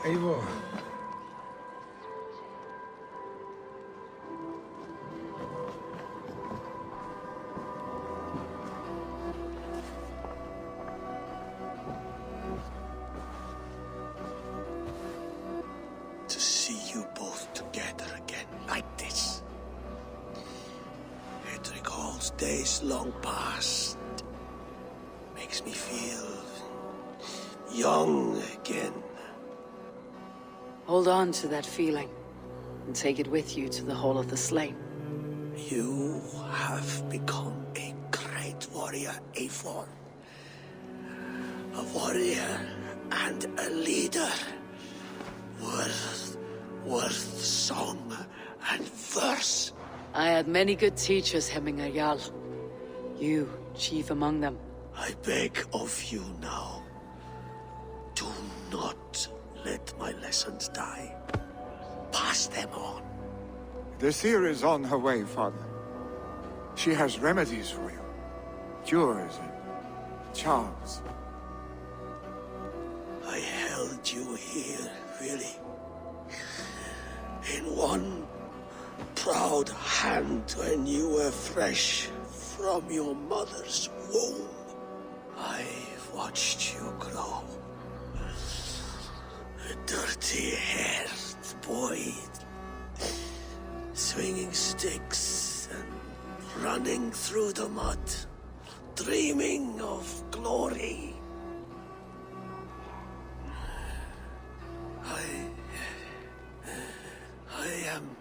Eivor. To see you both together again like this. It recalls days long past. Makes me feel young again. Hold on to that feeling, and take it with you to the Hall of the Slain. You have become a great warrior, Eivor. A warrior and a leader. Worth song and verse. I had many good teachers, Hemming Jarl. You, chief among them. I beg of you now, do not let my lessons die. Pass them on. The seer is on her way, Father. She has remedies for you. Cures and charms. I held you here, Vili. In one proud hand when you were fresh from your mother's womb. I've watched you grow. A dirty-haired boy, swinging sticks and running through the mud, dreaming of glory. I am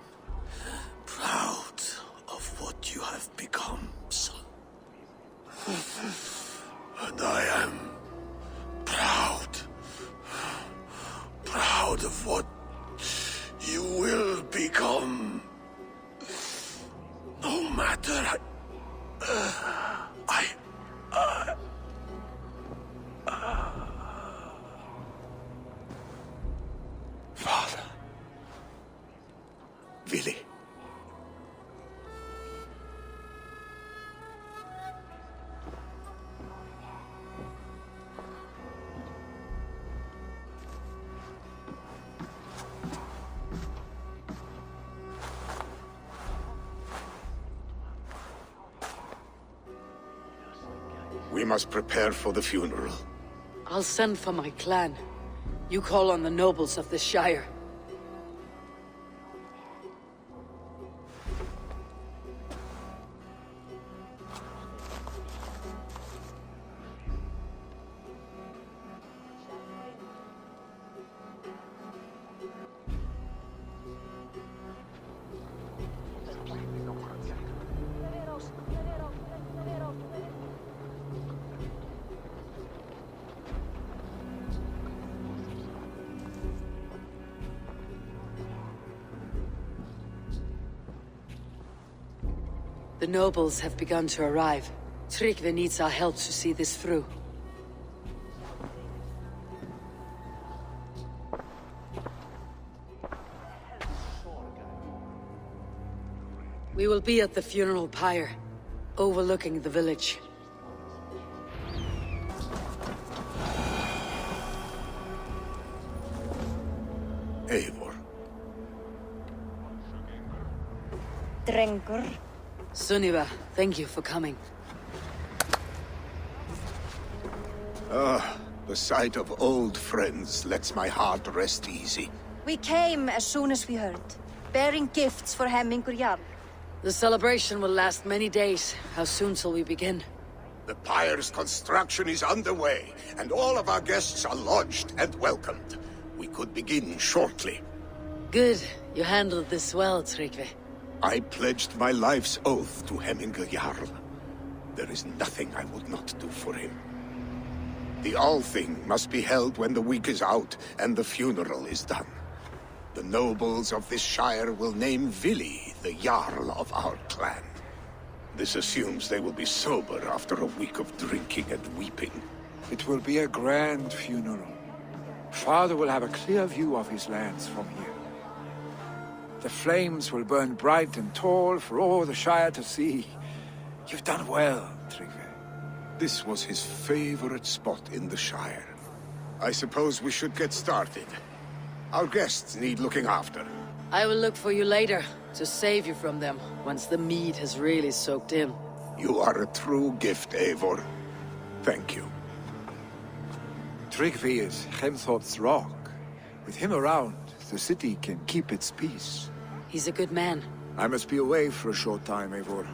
proud of what you have become, son. And I am proud of what you will become. No matter Father. Vili. We must prepare for the funeral. I'll send for my clan. You call on the nobles of the Shire. The nobles have begun to arrive. Trygve needs our help to see this through. We will be at the funeral pyre, overlooking the village. Eivor. Drengur. Sunniva, thank you for coming. The sight of old friends lets my heart rest easy. We came as soon as we heard, bearing gifts for Hemming Jarl. The celebration will last many days. How soon shall we begin? The pyre's construction is underway, and all of our guests are lodged and welcomed. We could begin shortly. Good. You handled this well, Trygve. I pledged my life's oath to Hemming Jarl. There is nothing I would not do for him. The Althing must be held when the week is out and the funeral is done. The nobles of this shire will name Vili the Jarl of our clan. This assumes they will be sober after a week of drinking and weeping. It will be a grand funeral. Father will have a clear view of his lands from here. The flames will burn bright and tall for all the Shire to see. You've done well, Trygve. This was his favorite spot in the Shire. I suppose we should get started. Our guests need looking after. I will look for you later, to save you from them, once the mead has really soaked in. You are a true gift, Eivor. Thank you. Trygve is Hemthorpe's rock. With him around, the city can keep its peace. He's a good man. I must be away for a short time, Eivor.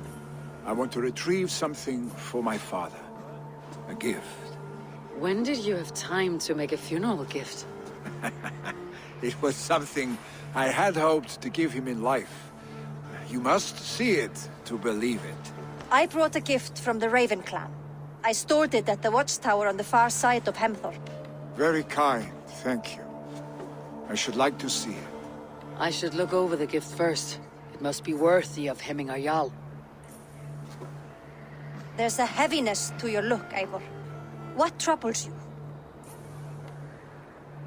I want to retrieve something for my father. A gift. When did you have time to make a funeral gift? It was something I had hoped to give him in life. You must see it to believe it. I brought a gift from the Raven clan. I stored it at the watchtower on the far side of Hemthorpe. Very kind, thank you. I should like to see it. I should look over the gift first. It must be worthy of Hemming Jarl. There's a heaviness to your look, Eivor. What troubles you?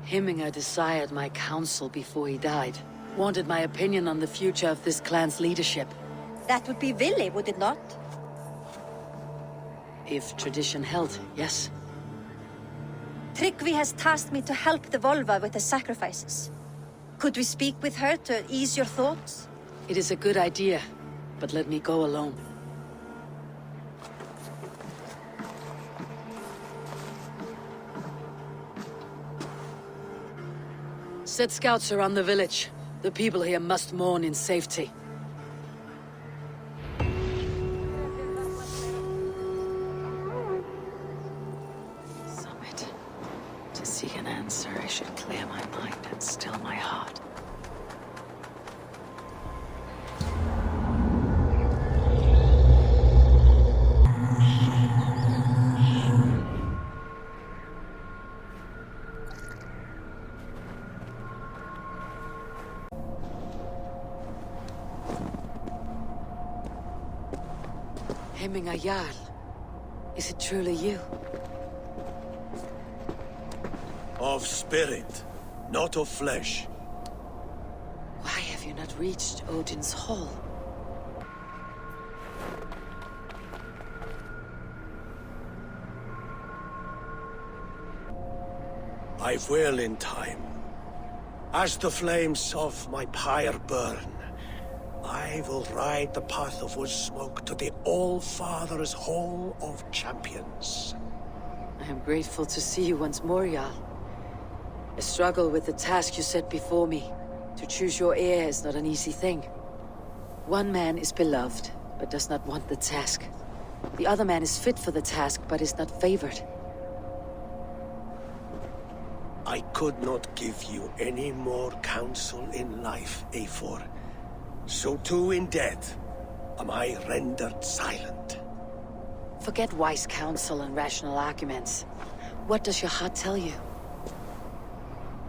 Hemming desired my counsel before he died. Wanted my opinion on the future of this clan's leadership. That would be Vili, would it not? If tradition held, yes. Trygve has tasked me to help the Volva with the sacrifices. Could we speak with her to ease your thoughts? It is a good idea, but let me go alone. Set scouts around the village. The people here must mourn in safety. Summit. To seek an answer, I should clear my mind and still my heart. Hemming Jarl. Is it truly you? Of spirit, not of flesh. Why have you not reached Odin's Hall? I will in time. As the flames of my pyre burn, I will ride the path of wood smoke to the All-Father's Hall of Champions. I am grateful to see you once more, Jarl. I struggle with the task you set before me. To choose your heir is not an easy thing. One man is beloved, but does not want the task. The other man is fit for the task, but is not favored. I could not give you any more counsel in life, Eivor. So too in death am I rendered silent. Forget wise counsel and rational arguments. What does your heart tell you?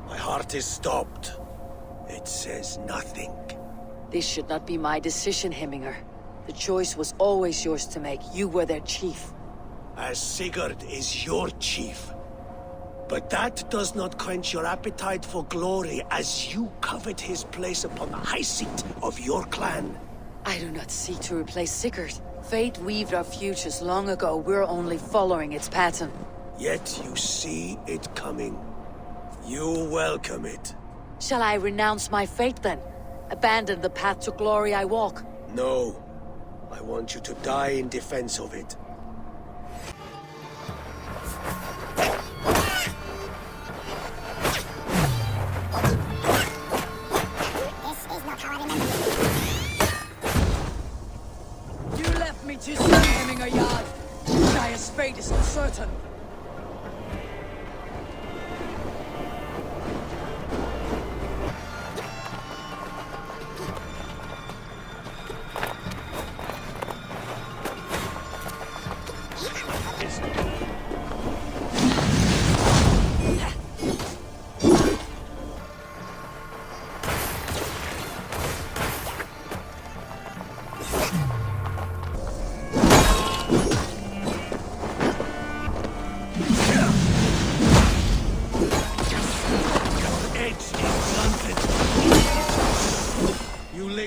My heart is stopped. It says nothing. This should not be my decision, Hemminger. The choice was always yours to make. You were their chief. As Sigurd is your chief. But that does not quench your appetite for glory as you covet his place upon the high seat of your clan. I do not seek to replace Sigurd. Fate weaved our futures long ago. We're only following its pattern. Yet you see it coming. You welcome it. Shall I renounce my fate then? Abandon the path to glory I walk? No. I want you to die in defense of it. You left me too soon, Hemming Jarl. Shire's fate is uncertain.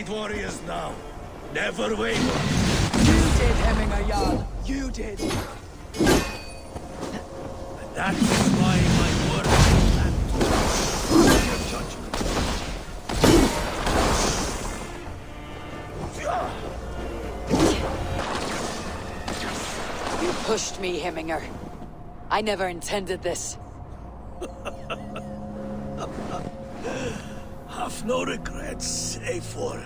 great warriors now. Never waver. You did, Hemming Jarl. You did. And that is why my word stand to your judgment. You pushed me, Hemminger. I never intended this. Have no regrets, Eivor.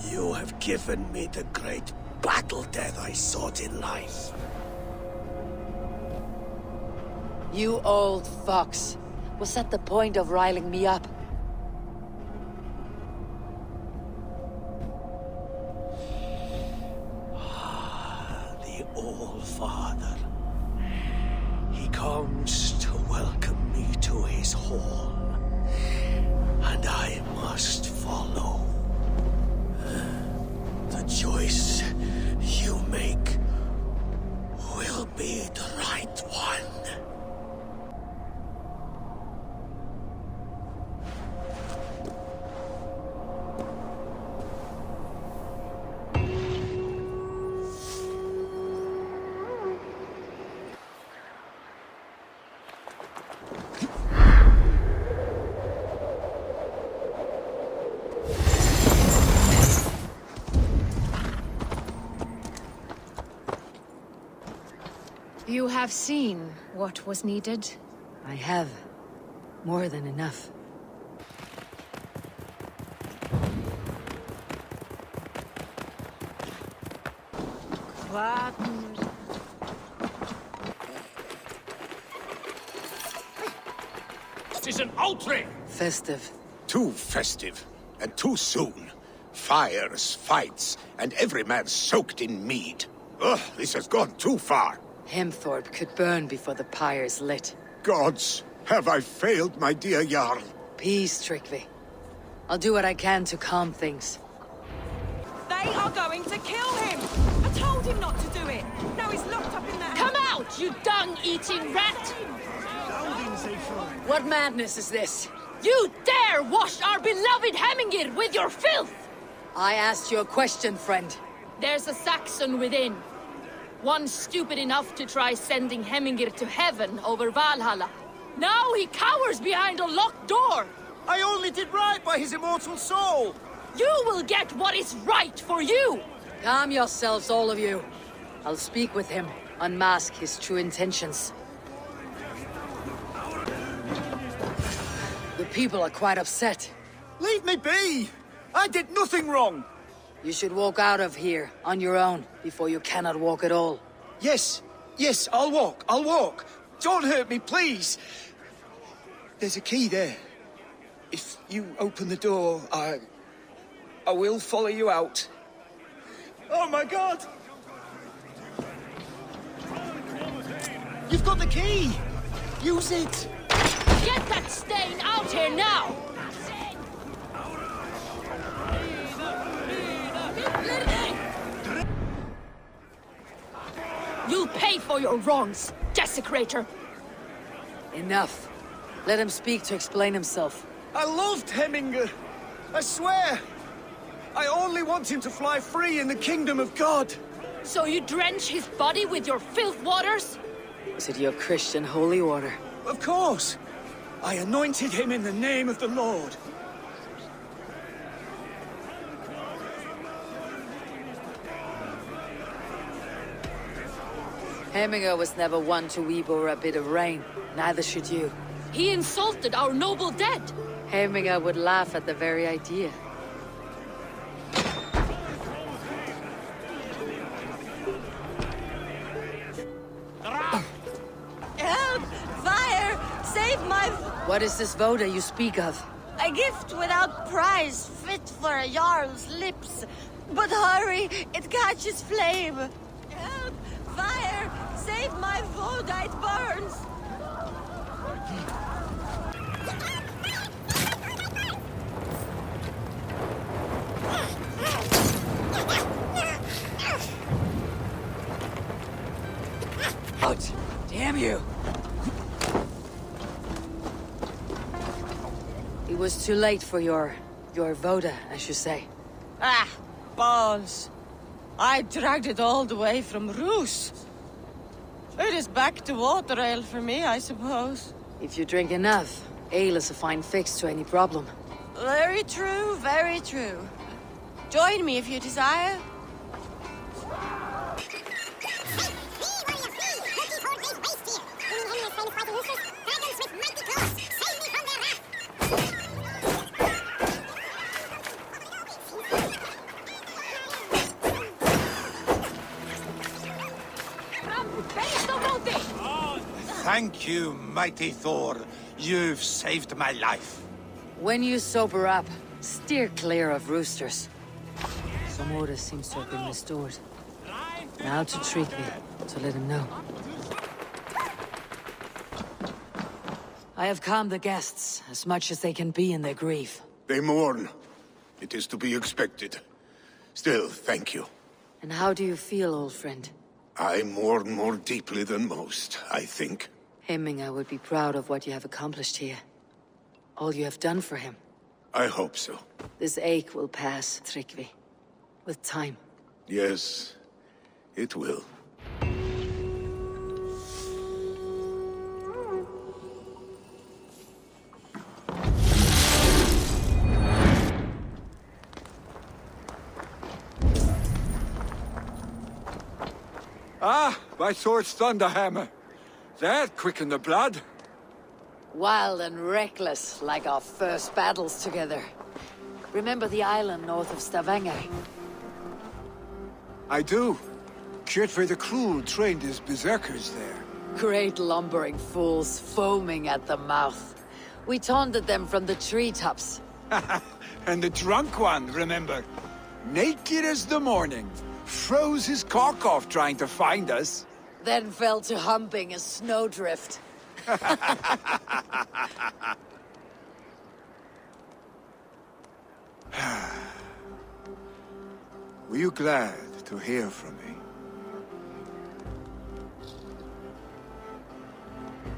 You have given me the great battle death I sought in life. You old fox. Was that the point of riling me up? The All-Father. He comes to welcome me to his hall. And I must follow. The choice you make will be the right one. You have seen what was needed. I have. More than enough. This is an outrage! Festive. Too festive, and too soon. Fires, fights, and every man soaked in mead. Ugh, this has gone too far. Hemthorpe could burn before the pyre's lit. Gods, have I failed my dear Jarl? Peace, Trygve. I'll do what I can to calm things. They are going to kill him! I told him not to do it! Now he's locked up in that Come out, you dung-eating rat! What madness is this? You dare wash our beloved Hemmingir with your filth! I asked you a question, friend. There's a Saxon within. One stupid enough to try sending Hemmingir to heaven over Valhalla. Now he cowers behind a locked door! I only did right by his immortal soul! You will get what is right for you! Calm yourselves, all of you. I'll speak with him, unmask his true intentions. The people are quite upset. Leave me be! I did nothing wrong! You should walk out of here, on your own, before you cannot walk at all. Yes, I'll walk. Don't hurt me, please! There's a key there. If you open the door, I will follow you out. Oh my god! You've got the key! Use it! Get that stain out here now! You'll pay for your wrongs, desecrator! Enough. Let him speak to explain himself. I loved Hemminger. I swear. I only want him to fly free in the kingdom of God. So you drench his body with your filth waters? Is it your Christian holy water? Of course. I anointed him in the name of the Lord. Hemminger was never one to weep over a bit of rain. Neither should you. He insulted our noble dead! Hemminger would laugh at the very idea. Help! Fire! Save my... What is this voda you speak of? A gift without price, fit for a Jarl's lips. But hurry, it catches flame. Help! Fire! Save my voda, it burns! Out! Damn you! It was too late for your Your Voda, as you say. Ah, balls. I dragged it all the way from Roos. It is back to water ale for me, I suppose. If you drink enough, ale is a fine fix to any problem. Very true, very true. Join me if you desire. Thank you, mighty Thor. You've saved my life. When you sober up, steer clear of roosters. Some order seems to have been restored. Now to Trygve, to let him know. I have calmed the guests, as much as they can be in their grief. They mourn. It is to be expected. Still, thank you. And how do you feel, old friend? I mourn more deeply than most, I think. Hemming, I would be proud of what you have accomplished here. All you have done for him. I hope so. This ache will pass, Trygve. With time. Yes, it will. Ah, my sword's thunderhammer. That quickened the blood. Wild and reckless, like our first battles together. Remember the island north of Stavanger? I do. Trygve the Cruel trained his berserkers there. Great lumbering fools, foaming at the mouth. We taunted them from the treetops. And the drunk one, remember? Naked as the morning. Froze his cock off trying to find us. Then fell to humping a snowdrift. Were you glad to hear from me?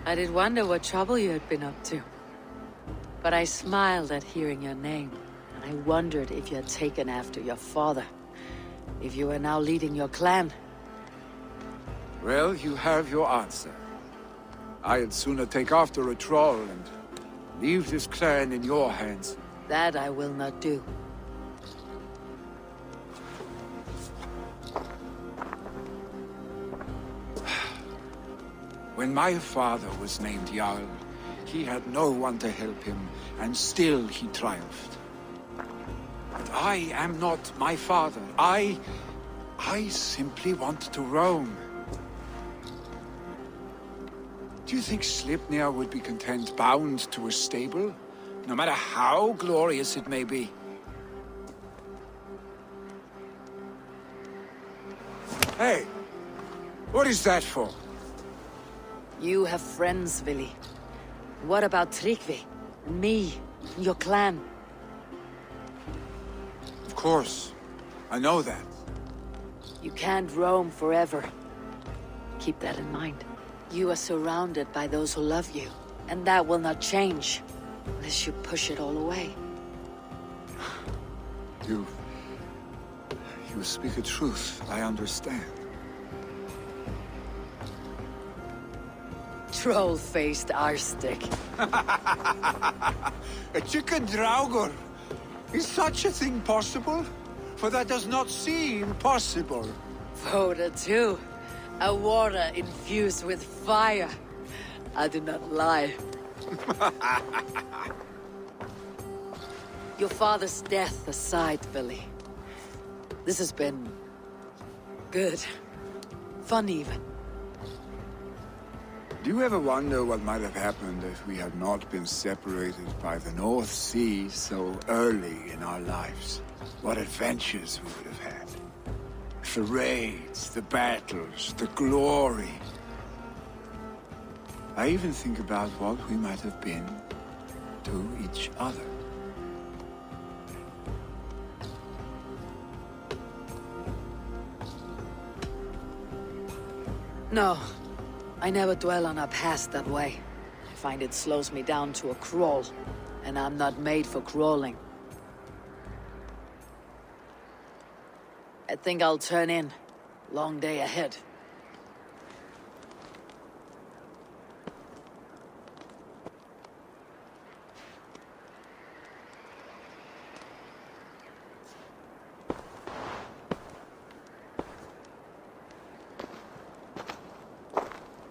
I did wonder what trouble you had been up to. But I smiled at hearing your name, and I wondered if you had taken after your father. If you were now leading your clan. Well, you have your answer. I'd sooner take after a troll and leave this clan in your hands. That I will not do. When my father was named Jarl, he had no one to help him, and still he triumphed. But I am not my father. I simply want to roam. Do you think Sleipnir would be content bound to a stable? No matter how glorious it may be? Hey! What is that for? You have friends, Vili. What about Trygve? Me? Your clan? Of course. I know that. You can't roam forever. Keep that in mind. You are surrounded by those who love you, and that will not change unless you push it all away. You speak a truth, I understand. Troll-faced arstick. A chicken draugr! Is such a thing possible? For that does not seem possible. Voda too. A water infused with fire. I do not lie. Your father's death aside, Vili. This has been... good. Fun even. Do you ever wonder what might have happened if we had not been separated by the North Sea so early in our lives? What adventures we would have had. The raids, the battles, the glory. I even think about what we might have been to each other. No. I never dwell on our past that way. I find it slows me down to a crawl. And I'm not made for crawling. I think I'll turn in. Long day ahead.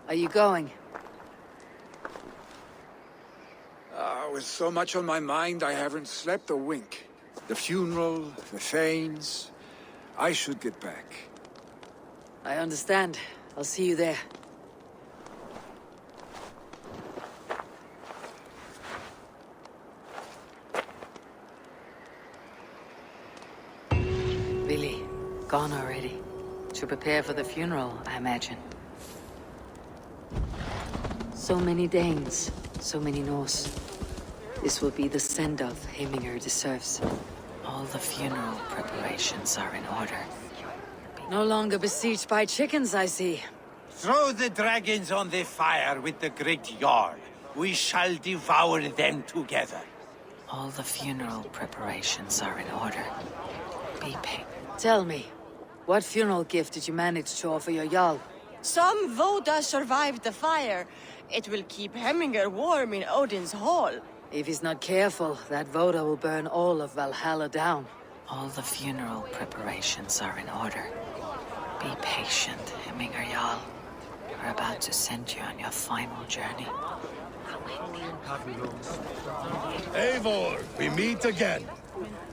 Are you going? With so much on my mind, I haven't slept a wink. The funeral, the Thanes. I should get back. I understand. I'll see you there. Vili, gone already. To prepare for the funeral, I imagine. So many Danes, so many Norse. This will be the send-off Hemming deserves. All the funeral preparations are in order. No longer besieged by chickens, I see. Throw the dragons on the fire with the great Jarl. We shall devour them together. All the funeral preparations are in order. Be patient. Tell me, what funeral gift did you manage to offer your Jarl? Some Voda survived the fire. It will keep Hemminger warm in Odin's hall. If he's not careful, that Voda will burn all of Valhalla down. All the funeral preparations are in order. Be patient, Hemming Jarl. We're about to send you on your final journey. Eivor, we meet again.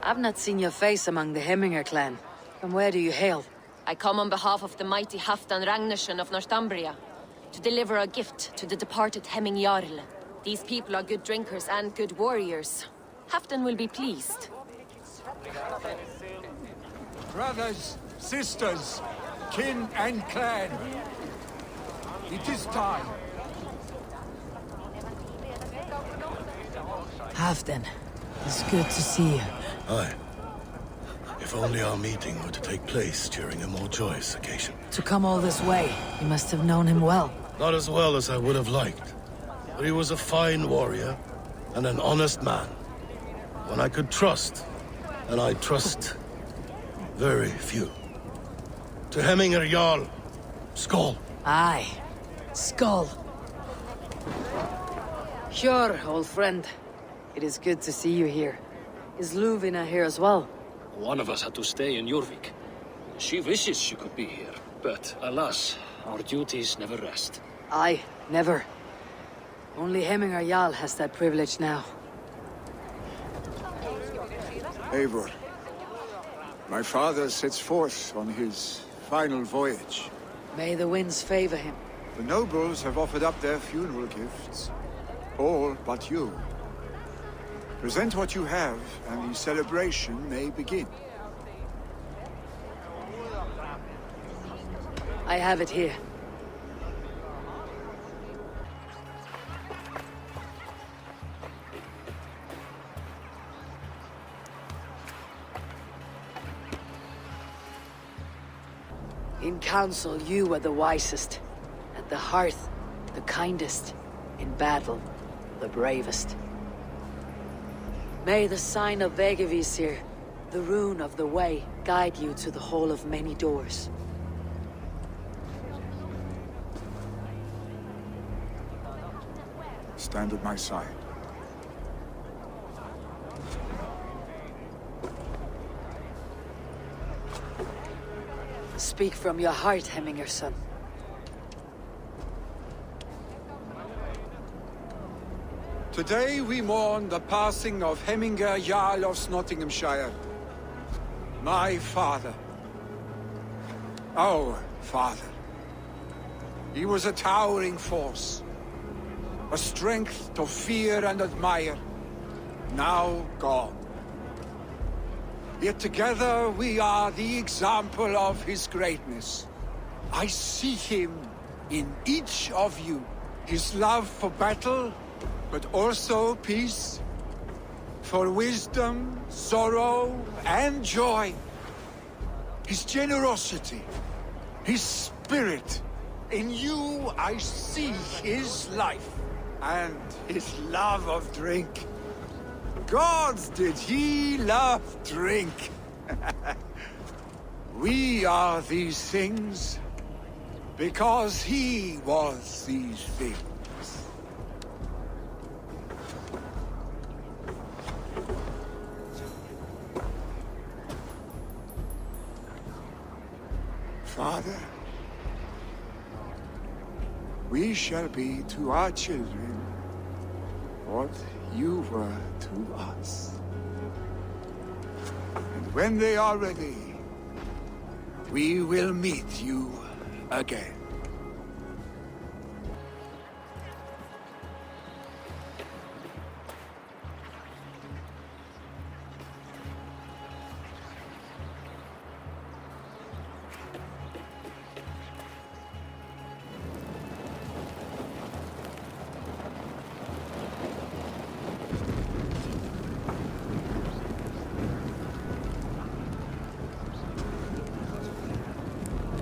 I've not seen your face among the Hemminger clan. From where do you hail? I come on behalf of the mighty Halfdan Ragnarsson of Northumbria to deliver a gift to the departed Hemming Jarl. These people are good drinkers and good warriors. Halfdan will be pleased. Brothers, sisters, kin and clan. It is time. Halfdan, it's good to see you. Aye. If only our meeting were to take place during a more joyous occasion. To come all this way, you must have known him well. Not as well as I would have liked. But he was a fine warrior, and an honest man. One I could trust, and I trust very few. To Hemming Jarl, Skål. Aye, Skål. Sure, old friend. It is good to see you here. Is Luvina here as well? One of us had to stay in Jorvik. She wishes she could be here, but alas, our duties never rest. Aye, never. Only Hemming Jarl has that privilege now. Eivor, my father sets forth on his final voyage. May the winds favor him. The nobles have offered up their funeral gifts. All but you. Present what you have, and the celebration may begin. I have it here. In council, you were the wisest. At the hearth, the kindest. In battle, the bravest. May the sign of Vegavisir, the rune of the way, guide you to the hall of many doors. Stand at my side. Speak from your heart, Hemminger son. Today we mourn the passing of Hemminger Jarl of Snotinghamscire. My father. Our father. He was a towering force. A strength to fear and admire. Now gone. Yet together we are the example of his greatness. I see him in each of you. His love for battle, but also peace. For wisdom, sorrow, and joy. His generosity, his spirit. In you I see his life, and his love of drink. Gods, did he love drink! We are these things because he was these things. Father, we shall be to our children what you were to us. And when they are ready, we will meet you again.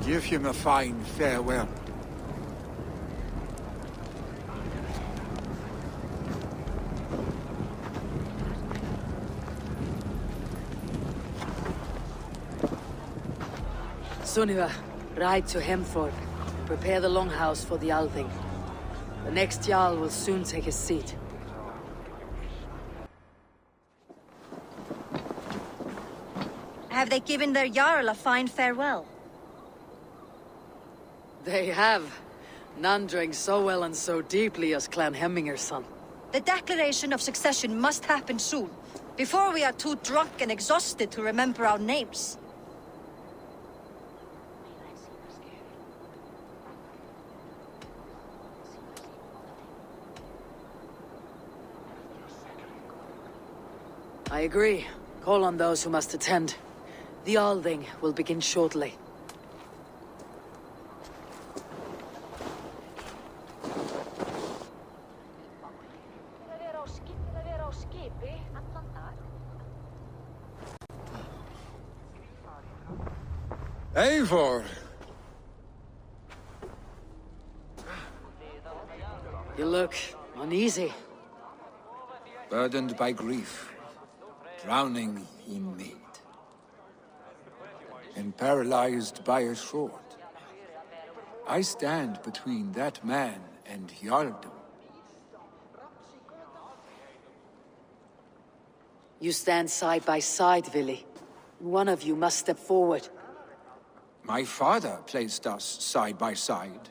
Give him a fine farewell. Sunniva, ride to Hemthorpe. Prepare the longhouse for the Althing. The next Jarl will soon take his seat. Have they given their Jarl a fine farewell? They have. None drank so well and so deeply as Clan Hemminger's son. The declaration of succession must happen soon, before we are too drunk and exhausted to remember our names. I agree. Call on those who must attend. The Althing will begin shortly. Eivor! You look uneasy. Burdened by grief, drowning in mead, and paralyzed by a sword. I stand between that man and Jarldom. You stand side by side, Vili. One of you must step forward. My father placed us side by side,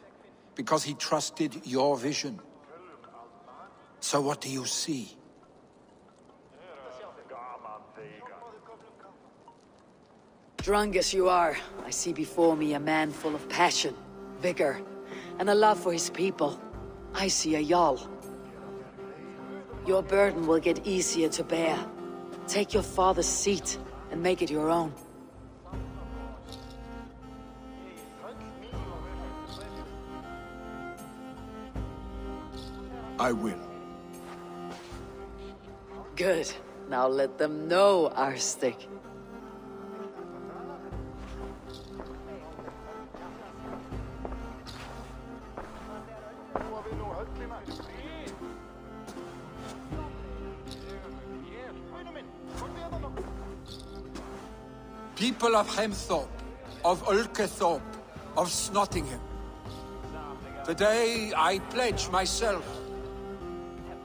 because he trusted your vision. So what do you see? Drunk as you are, I see before me a man full of passion, vigor, and a love for his people. I see a Jarl. Your burden will get easier to bear. Take your father's seat and make it your own. I will. Good. Now let them know our stick. People of Hemthorpe, of Ulkethorpe, of Snotingham. Today I pledge myself,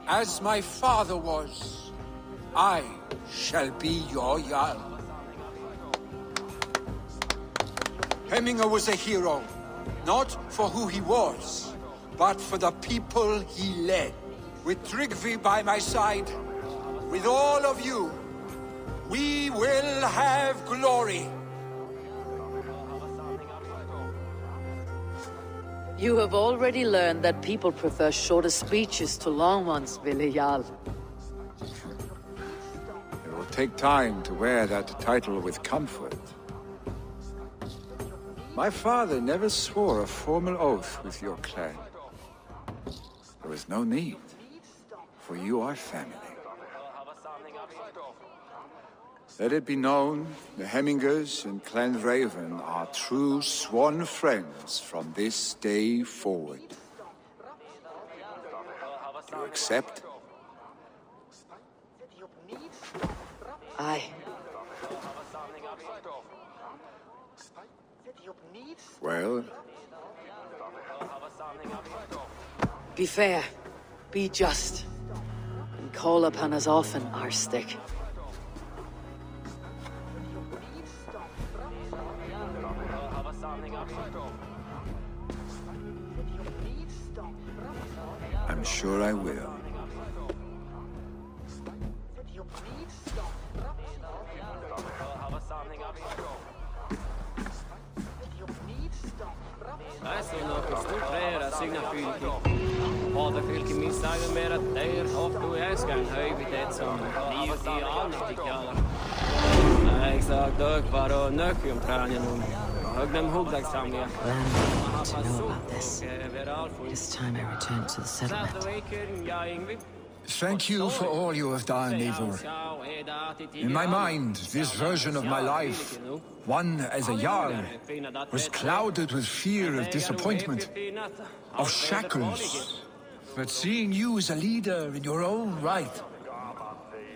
as my father was, I shall be your Jarl. Hemminger was a hero, not for who he was, but for the people he led. With Trygve by my side, with all of you, we will have glory. You have already learned that people prefer shorter speeches to long ones, Vili Jarl. It will take time to wear that title with comfort. My father never swore a formal oath with your clan. There was no need, for you are family. Let it be known, the Hemmingers and Clan Raven are true sworn friends from this day forward. You accept? Aye. Well, Be fair, be just, and call upon us often, Arstick. I'm sure I will. To know about this. It is time I returned to the settlement. Thank you for all you have done, Eivor. In my mind, this version of my life, one as a Jarl, was clouded with fear of disappointment, of shackles. But seeing you as a leader in your own right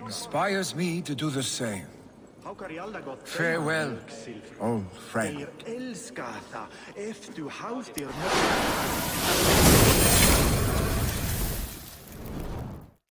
inspires me to do the same. Farewell, old friend.